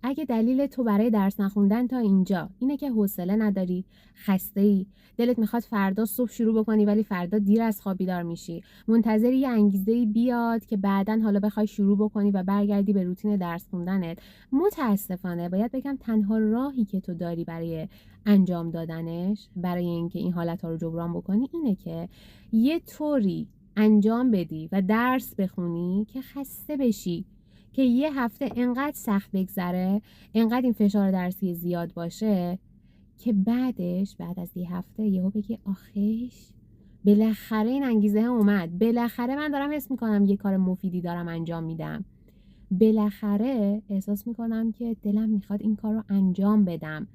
اگه دلیل تو برای درس نخوندن تا اینجا اینه که حوصله نداری، خسته‌ای، دلت میخواد فردا صبح شروع بکنی ولی فردا دیر از خواب بیدار میشی، منتظری یه انگیزه‌ای بیاد که بعداً حالا بخوای شروع بکنی و برگردی به روتین درس خوندنت، متاسفانه باید بگم تنها راهی که تو داری برای انجام دادنش، برای اینکه این حالت‌ها رو جبران بکنی، اینه که یه طوری انجام بدی و درس بخونی که خسته بشی، که یه هفته انقدر سخت بگذره، انقدر این فشار درسی زیاد باشه که بعدش بعد از یه هفته یهو بگی آخیش بالاخره این انگیزه اومد، بالاخره من دارم حس میکنم یه کار مفیدی دارم انجام میدم، بالاخره احساس میکنم که دلم میخواد این کار رو انجام بدم،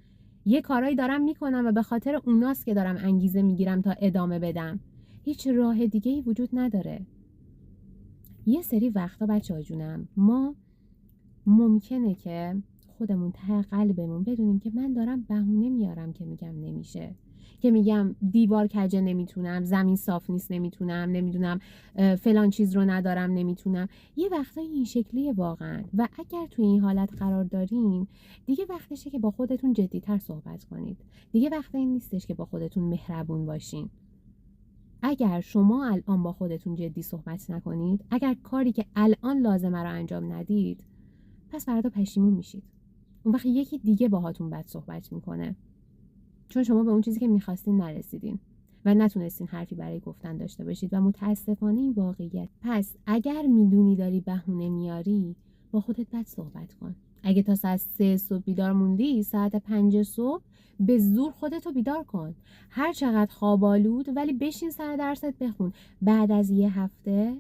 یه کارایی دارم میکنم و به خاطر اوناست که دارم انگیزه میگیرم تا ادامه بدم. هیچ راه دیگه ای وجود نداره. یه سری وقتا بچه‌ها جونم ما ممکنه که خودمون ته قلبمون بدونیم که من دارم بهونه میارم که میگم نمیشه، که میگم دیوار کجه نمیتونم، زمین صاف نیست نمیتونم، نمیدونم فلان چیز رو ندارم نمیتونم. یه وقتایی این شکلیه واقعا و اگر توی این حالت قرار دارین دیگه وقتشه که با خودتون جدی‌تر صحبت کنید. دیگه وقت این نیستش که با خودتون مهربون باشین. اگر شما الان با خودتون جدی صحبت نکنید، اگر کاری که الان لازمه رو انجام ندید، پس فردا پشیمون میشید. اون وقت یکی دیگه باهاتون بد صحبت میکنه، چون شما به اون چیزی که میخواستین نرسیدین و نتونستین حرفی برای گفتن داشته باشید و متاسفانه این واقعیت. پس اگر میدونی داری بهونه میاری، با خودت بد صحبت کن. اگه تا ساعت 3 صبح بیدار موندی، ساعت 5 صبح به زور خودتو بیدار کن. هر چقدر خواب آلود ولی بشین سر درست بخون. بعد از یه هفته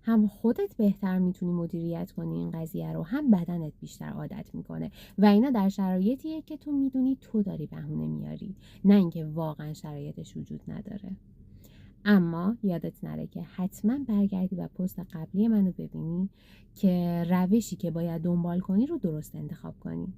هم خودت بهتر میتونی مدیریت کنی این قضیه رو، هم بدنت بیشتر عادت میکنه و اینا در شرایطیه که تو میدونی تو داری بهونه میاری، نه اینکه واقعا شرایطش وجود نداره. اما یادت نره که حتما برگردی و پست قبلی منو ببینی که روشی که باید دنبال کنی رو درست انتخاب کنی.